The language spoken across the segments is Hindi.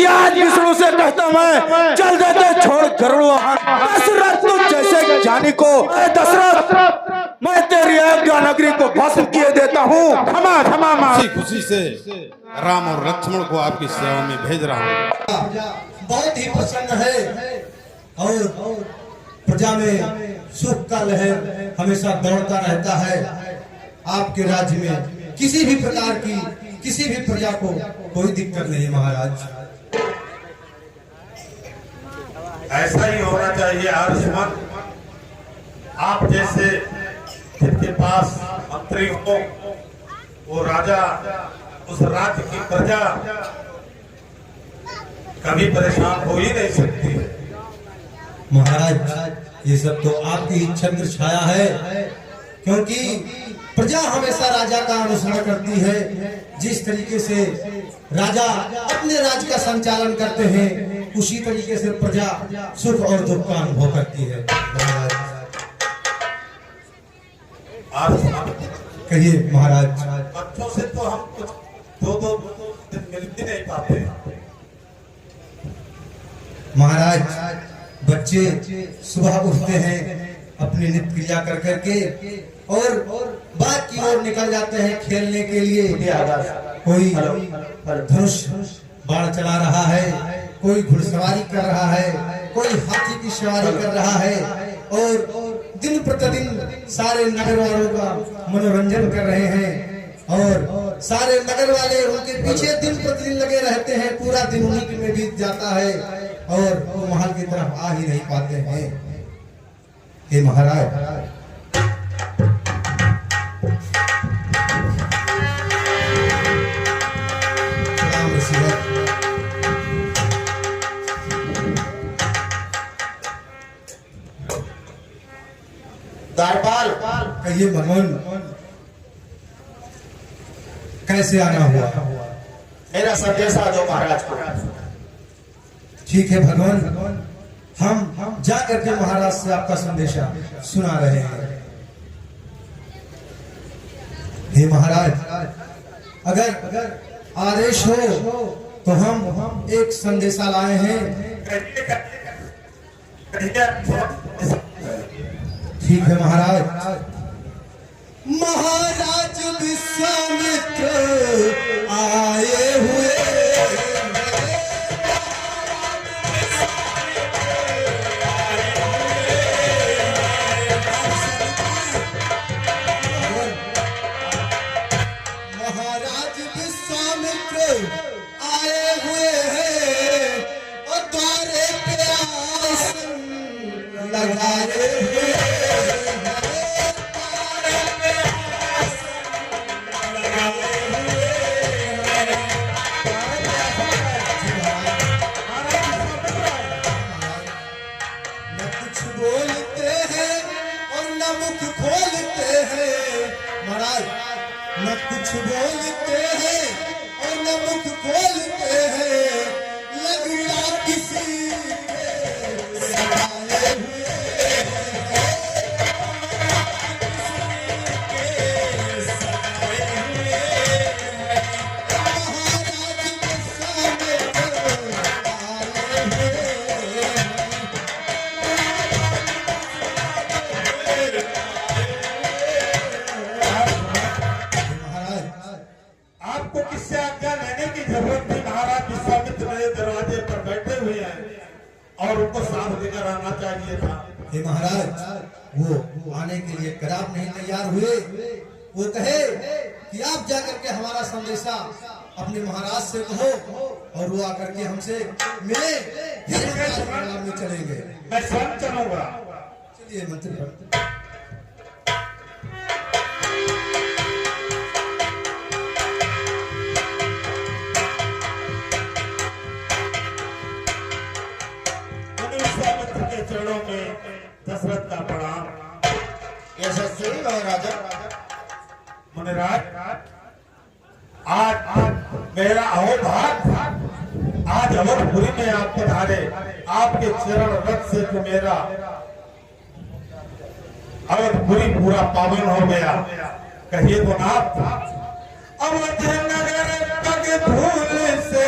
आज विष्णु से कहता मैं चल देते छोड़ गरुड़ वाहन। दशरथ तो जैसे जानी को दशरथ मैं तेरी अयोध्या नगरी को भस्म किए देता हूँ। क्षमा क्षमा मां। खुशी से राम और लक्ष्मण को आपकी सेवा में भेज रहा हूँ। बहुत ही प्रसन्न है और प्रजा में सुख का लहर हमेशा दौड़ता रहता है। आपके राज्य में किसी भी प्रकार की किसी भी प्रजा को कोई दिक्कत नहीं महाराज। ऐसा ही होना चाहिए आयुष्मान। आप जैसे जिनके पास मंत्री हो वो राजा उस राज्य की प्रजा कभी परेशान हो ही नहीं सकती है। महाराज ये सब तो आपकी छत्र छाया है, क्योंकि प्रजा हमेशा राजा का अनुसरण करती है। जिस तरीके से राजा अपने राज्य का संचालन करते हैं उसी तरीके से प्रजा सुख और दुख का अनुभव करती है। कहिए महाराज। बच्चों से तो हम कुछ दो दिन मिल भी नहीं पाते महाराज। बच्चे सुबह उठते हैं अपनी नित्य क्रिया कर करके और बाग की ओर निकल जाते हैं खेलने के लिए। कोई धनुष बाण चला रहा है, कोई घुड़सवारी कर रहा है, कोई हाथी की सवारी कर रहा है और दिन प्रतिदिन सारे नगर वालों का मनोरंजन कर रहे हैं और सारे नगर वाले उनके पीछे दिन प्रतिदिन लगे रहते हैं। पूरा दिन उन्हीं में बीत जाता है और वो महल की तरफ आ ही नहीं पाते हैं। हे महाराज द्वारपाल कहिए भगवान कैसे आना हुआ? मेरा संदेशा दो महाराज को। ठीक है भगवान, हम जा करके महाराज से आपका संदेशा सुना रहे हैं। हे महाराज अगर आदेश हो तो हम एक संदेशा लाए हैं। ठीक है महाराज। महाराज विश्वामित्र आए हुए महाराज विश्वामित्र आए हुए हैं और द्वारे पे आसन लगाए हुए बोलते हैं और न मुख खोलते हैं। महाराज न कुछ बोलते हैं और न मुख खोलते हैं। लगता किसी के सताए हुए आपको किससे आज्ञा लेने की जरूरत थी? महाराज विश्वामित्र मेरे दरवाजे पर बैठे हुए हैं और उनको साथ लेकर आना चाहिए था। हे महाराज वो आने के लिए कदाप नहीं तैयार हुए। वो कहे कि आप जाकर के हमारा संदेशा अपने महाराज से कहो और वो आकर के हमसे मिले, फिर में चलेंगे। मैं स्वयं चलूंगा। चलिए मंत्री। के चरणों में दशरथ का प्रणाम। यशस्वी राजा मुनिराज, आज मेरा अहोभाग्य आज अवधपुरी में आप पधारे। आपके चरण रथ से तो मेरा अवधपुरी पूरा पावन हो गया। कहिए तो नाथ। अवध नगर पग धूल से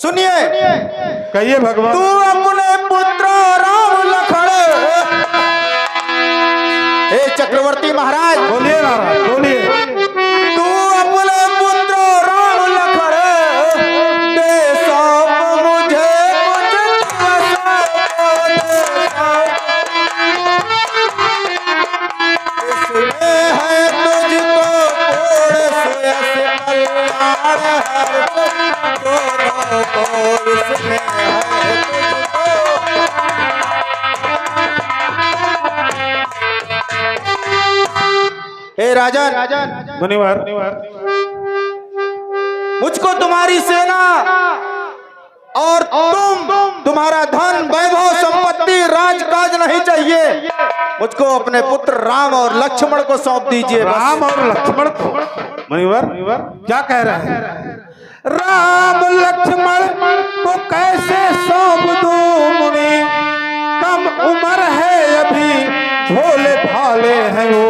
सुनिए, कहिए भगवान। तू अपने पुत्र राम लखन, हे चक्रवर्ती महाराज बोलिए महाराज बोलिए। तू अपने पुत्र राम लखन दे सौंप मुझे कुछ दिवस इसमें है तुझको कोड़ से कल्याण हर दोनों को इसमें है तुझको। हे राजन, मुनिवर, मुझको तुम्हारी सेना और तुम्हारा धन वैभव संपत्ति राजकाज नहीं चाहिए। मुझको अपने पुत्र राम और लक्ष्मण को सौंप दीजिए। राम और लक्ष्मण को? मुनिवर क्या कह रहे हैं? राम लक्ष्मण को कैसे सौंप दूं मुनि? कम उम्र है अभी, भोले भाले हैं वो,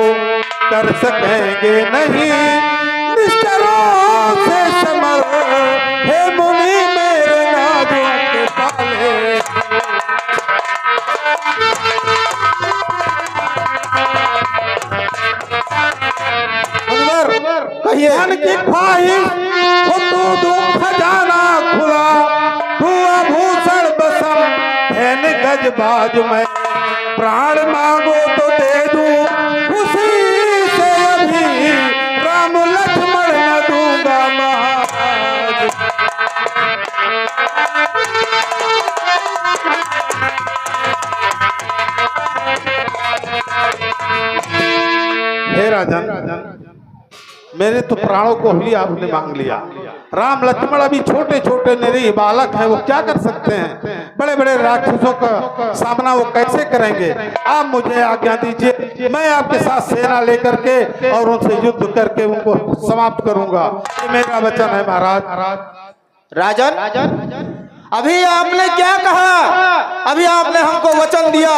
कर सकेंगे नहीं निश्चरों से समर। हे मुनि मेरे नाजुक के पाले। कहिए। मन की ख्वाहिश हो तो दूं खजाना खुला, हुआ भूषण बसम धन गजबाज में, प्राण मांगो तो दे दूं खुशी से अभी, राम लक्ष्मण न दूंगा महाराज। हे राजन, मेरे तो प्राणों को ही आपने मांग लिया। राम लक्ष्मण अभी छोटे छोटे निरीह बालक हैं, वो क्या कर सकते हैं? बड़े बड़े राक्षसों का सामना वो कैसे करेंगे? आप मुझे आज्ञा दीजिए, मैं आपके साथ सेना लेकर के और उनसे युद्ध करके उनको समाप्त करूंगा। ये मेरा वचन है महाराज। राजन, अभी आपने क्या कहा? अभी आपने हमको वचन दिया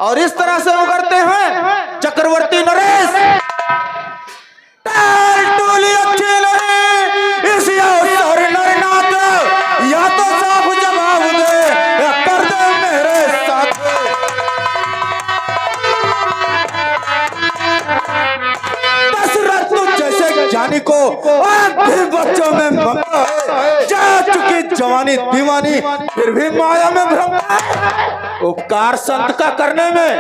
और इस तरह से उगरते हैं चक्रवर्ती नरेश। टोली अच्छी नहीं, इस अवसर नरनाथ या तो साफ जवाब दे या कर दे मेरे साथ। दशरथ जैसे ज्ञानी को आधे बच्चों में ममता है, जा चुकी जवानी दीवानी फिर भी माया में भ्रम है। उपकार संत का करने में,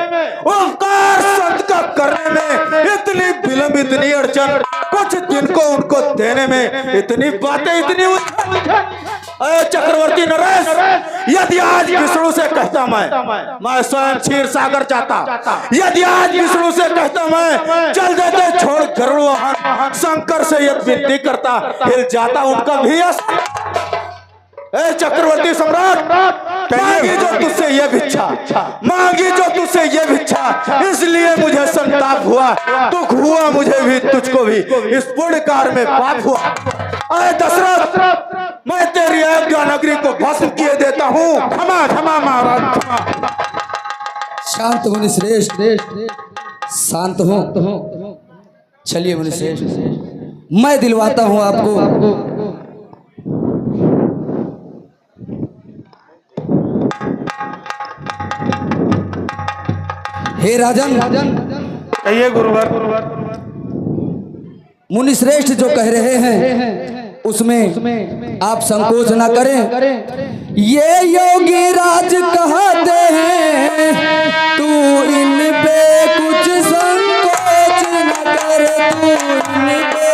उपकार संत का करने में इतनी विलंब, इतनी अड़चन, कुछ जिनको उनको देने में इतनी बातें, इतनी चक्रवर्ती नरेश, यदि आज विष्णु से कहता मैं स्वयं क्षीर सागर जाता, यदि आज विष्णु से कहता मैं चल देते छोड़ गरुड़ वाहन, शंकर से यदि विनती करता हिल जाता उनका भी चक्रवर्ती सम्राट, मांगी जो तुझसे ये भिक्षा, मांगी जो तुझसे ये भिक्षा, इसलिए मुझे संताप हुआ, दुख हुआ मुझे भी, तुझको भी, इस पुण्य कार्य में पाप हुआ। अरे दशरथ, मैं तेरी अयोध्या नगरी को भस्म किए देता हूँ। क्षमा क्षमा महाराज, क्षमा। शांत मुनि श्रेष्ठ, शांत हो। चलिए मुनि श्रेष्ठ, मैं दिलवाता हूँ आपको हे राजन। कहिए गुरुवर। मुनि श्रेष्ठ जो कह रहे हैं उसमें आप संकोच ना करें। ये योगी राज कहते हैं, तू इन पे कुछ संकोच न कर, तू इन पे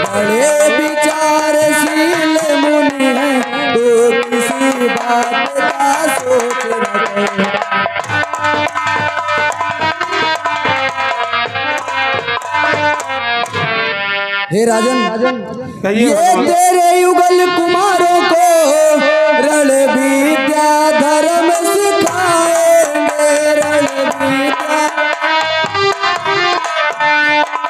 बड़े विचारशील मुनि हैं, तो किसी बात का सोच न कर। हे राजन, ये तेरे युगल कुमारों को रण विद्या धर्म सिखाएंगे, रण विद्या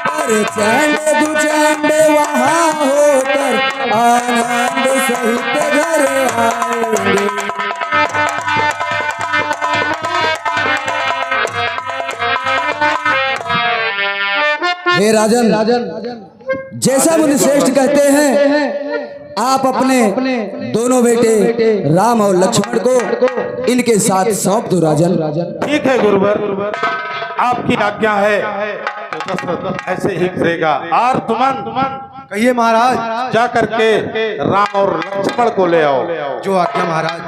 पर चंड दुचंड वहाँ होकर आनंद सहित घर आएंगे। हे राजन, जैसा मुनि श्रेष्ठ कहते हैं आप अपने दोनों बेटे राम और लक्ष्मण को इनके साथ सौंप दो राजन। ठीक है गुरुवर, आपकी आज्ञा है तो दशरथ ऐसे ही करेगा। और तुमन कहिए महाराज। जा करके राम और लक्ष्मण को ले आओ। जो आज्ञा महाराज।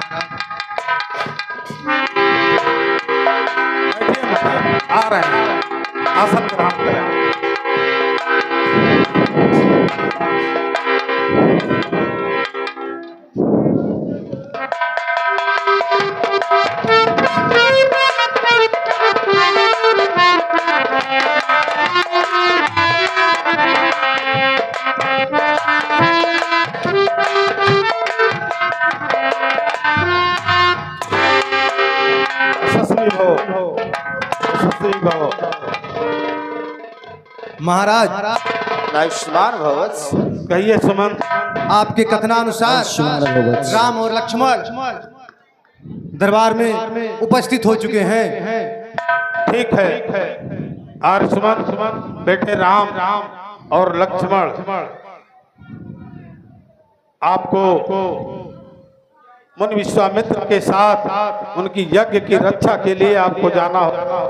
आ रहे हैं, आसन ग्रहण करें। महाराज आयुष्मान भवत। कहिए सुमन। आपके कथनानुसार राम और लक्ष्मण दरबार में उपस्थित हो चुके हैं। ठीक है। और सुमन बेटे राम और लक्ष्मण आपको मुनि विश्वामित्र के साथ उनकी यज्ञ की रक्षा के लिए आपको जाना होगा।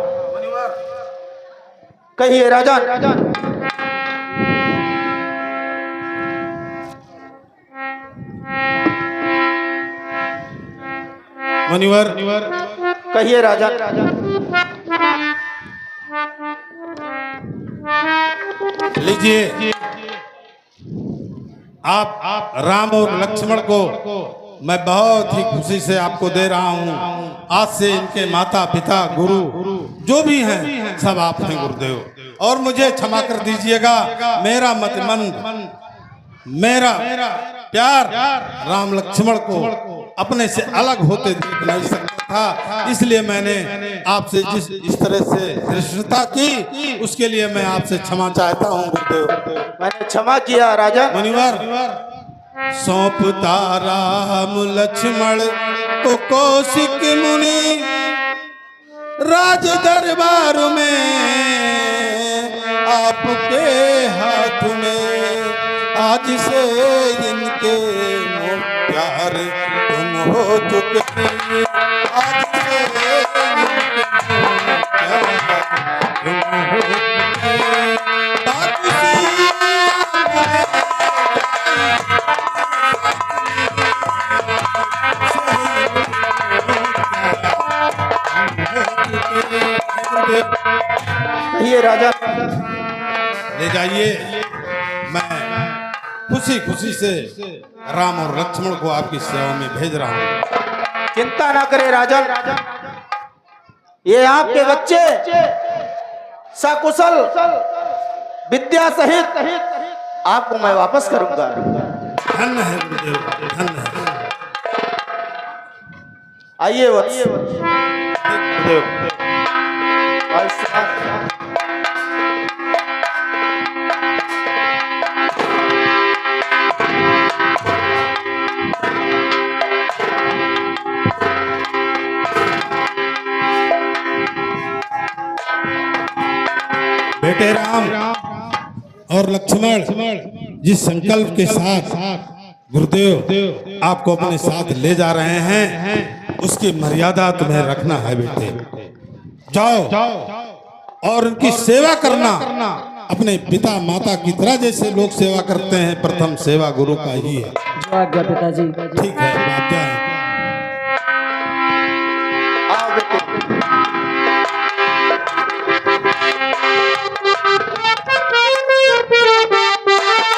कहिए राजा। मुनिवर कहिए राजा। लीजिए, आप राम और लक्ष्मण को मैं बहुत ही खुशी से आपको दे रहा हूँ। आज से इनके माता पिता गुरु जो भी हैं सब आप हैं गुरुदेव। और मुझे क्षमा कर दीजिएगा, मेरा मतमंद मेरा प्यार राम लक्ष्मण को अपने से अलग होते देख नहीं सकता था, इसलिए मैंने आपसे इस तरह से धृष्टता की, उसके लिए मैं आपसे क्षमा चाहता हूँ गुरुदेव। मैंने क्षमा किया राजा। मुनिवर सौंपता राम लक्ष्मण को कौशिक मुनि राज दरबार में आपके हाथ में आज से इनके प्यार तुम हो चुके। आज से इनके प्यार तुम हो चुके। ये राजा ले जाइए, मैं खुशी खुशी से राम और लक्ष्मण को आपकी सेवा में भेज रहा हूँ। चिंता ना करे राजा, ये आपके बच्चे सकुशल विद्या सहित आपको मैं वापस करूंगा। धन्य है गुरुदेव, धन्य है। आइए वत्स। गुरुदेव बेटे राम और लक्ष्मण जिस संकल्प के साथ गुरुदेव आपको अपने साथ ले जा रहे हैं, उसकी मर्यादा तुम्हें रखना है बेटे। जाओ और उनकी सेवा करना अपने पिता माता की तरह, जैसे लोग सेवा करते हैं। प्रथम सेवा गुरु का ही है। जो आज्ञा पिताजी। ठीक है,